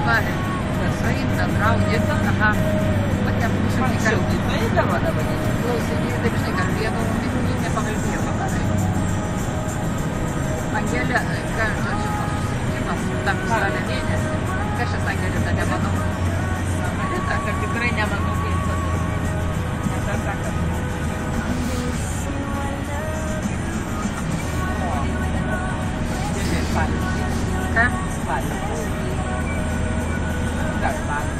Sutarė. Suim, bendraudė. Aha. Vat nebūsiu Klausydavo dabar. klausinėjai, taip žinai, kalbėdavom, ir nepakalbėjo padarai. Angelė, susitikimas tam spalio mėnesį. Kas čia sakė, Rita, nemanau? Rita, kad tikrai nemanau, kaip tas. Nesakė. Spalio. Ką? Spalio. Ką spalio?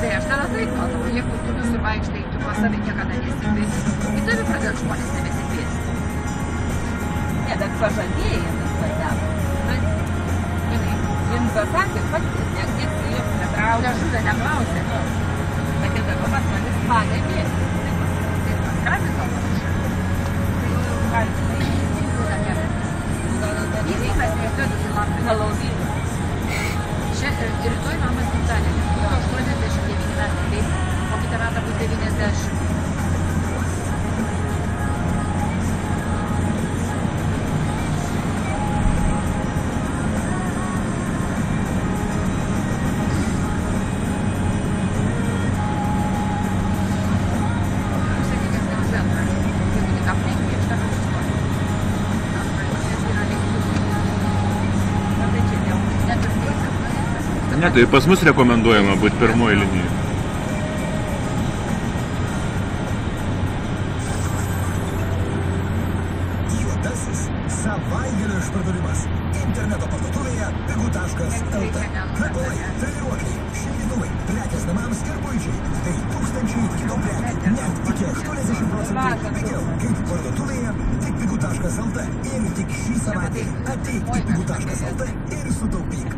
Tai aš tada taip manau, jeigu tu visur vaikštai, tu pas save niekada nesikviesi, į tave pradės žmonės nebesikviesti. Ne, bet pažadėjai vis važiavo. Jin pasakė, pati, nieks jos netraukė. Žudą neklausė. Sakė, dabar pas manis spalio mėnesį. Tai paskambino panašiai. Įvykas rytoj susilaukti. Halloween. Čia rytoj mamos gimtadienis. Buvo 89 metai. O kitą metą bus 90. Ne, tai pas mus rekomenduojama būti pirmoji linija. Juodasis savaitgalio išpardavimas. Interneto parduotuvėje pigu.lt. Kvepalai, treniruokliai, šildytuvai, prekės namams ir buičiai. Tai tūkstančiai kito prekių. Net iki 80% pigiau. Kaip parduotuvėje, tik pigu.lt. Ir tik šį savaitę ateik į pigu.lt ir sutaupyk.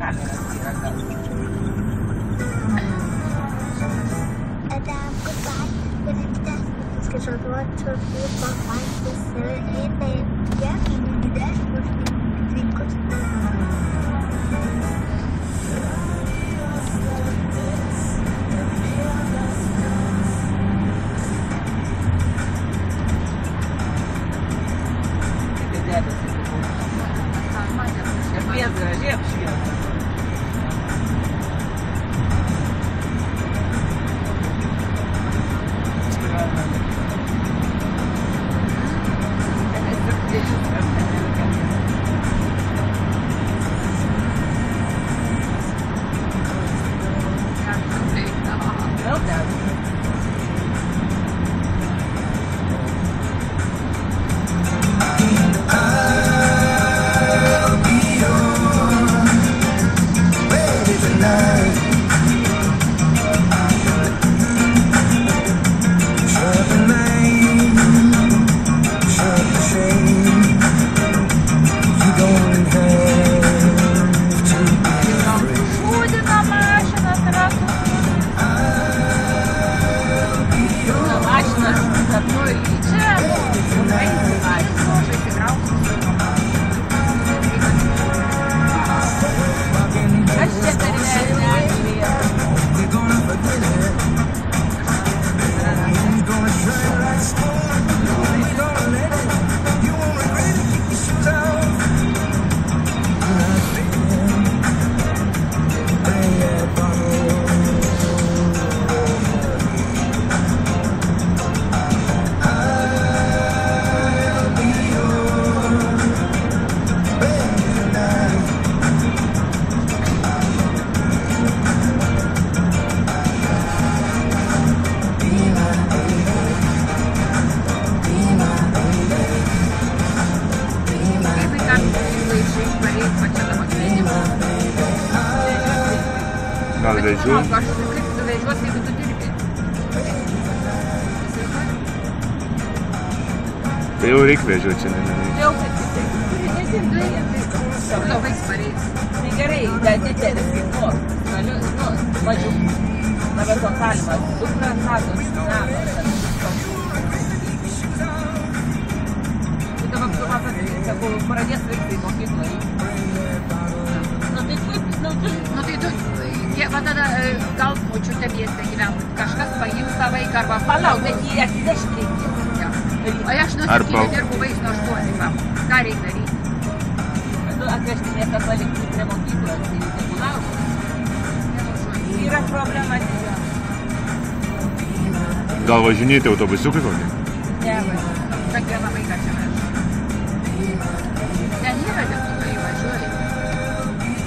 Širdies gražiai apšviesta. Gal vežiu? Aš kaip tu vežiuosi, jeigu tu dirbi? Tai jau reikia vežiuoti čia, ne. Jau kad kitaip. Turi nedirbti. Labai spareis. Tai gerai, bet didėlis kaip nors. Mažiau. Na, bet to galima. Dukra, natos, tai dabar tu matai, sakau, pradės vaikai mokyklai. Nu tai tu, va tada gal močiutė mieste gyvena, kažkas paims tą vaiką arba Palauk, bet jį atnešti reikia. Ja. O aš nuo Ar 7 dirbu vaiks nuo 8. Va. Ką reikia daryti? Nu, atvežti miestą palikti prie mokyklos, tai tegu laukia. Yra problema didžiausia. Gal važinėti autobusiukai kokį? Ne, va. Tak vieną vaiką čia vežu. Ten yra lietuviai važiuoja.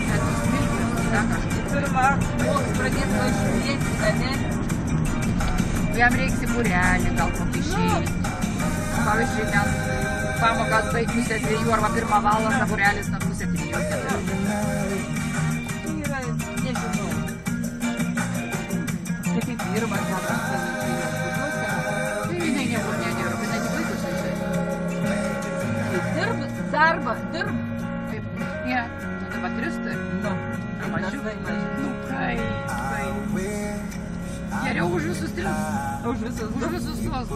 Ten smilgius, dar kažkaip. Pirma, koks pradės važiuoti, ne? Jam reiks į būrelį, gal kokį išėjį. Pavyzdžiui, ten pamokas baig 2:30 arba 1 valandą būrelis nuo 2:30. Tai yra, nežinau. Tai kaip dirba, ką tas Tai jinai niekur nedirba, jinai tik vaikus vežioja. dirba, darbą, dirba. Taip, ne, nu dabar 3 turi. Nu, Mažiau. mažiau. Nu, kaip. Geriau už visus 3. Už visus. Už visus tuos,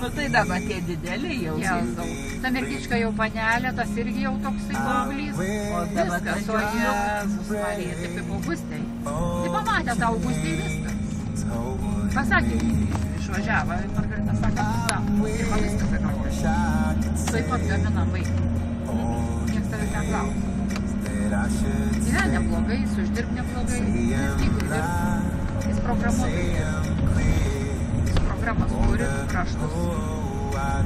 Nu tai dabar tie dideli jau. Jėzau. Ta mergička jau panelė, tas irgi jau toksai paauglys. O dabar Viskas, o Jėzus Marija, taip kaip Augustai. Tai pamatė tą Augustį viską. Pasakė, išvažiavo, Margarita sako, ir viskas atrodo. Taip pat gamina vaiką. Niekas tavęs neklauso. Gyvena neblogai, jis uždirb neblogai, jis jeigu dirb, jis programuotojas. Jis programas turi, raštus.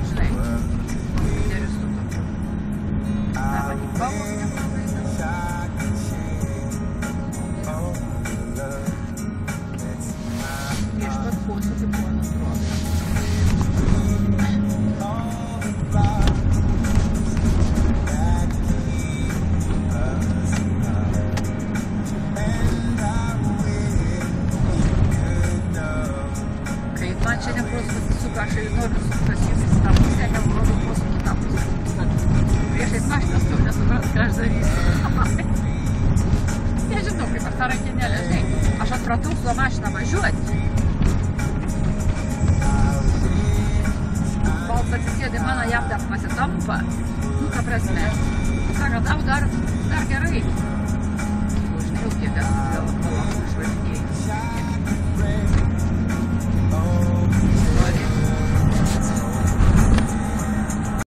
Žinai, kompiuteris tu tokiu. Na, matyk, balvos neblogai. Prieš pat posūkį buvo nutrodas. Kaip man čia nepros pasisuka, aš ir noriu pasijūtis tą pusę, nerodo posūkį tą pusę. Priešais mašinas tu nesupras, ką aš darysiu. Nežinau, kaip aš tą rankinėlę, žinai, aš atpratau su mašiną važiuoti. Baltas atsisėdė mano, jam dar pasitampa. Nu, ką prasme. Sako, tau dar gerai.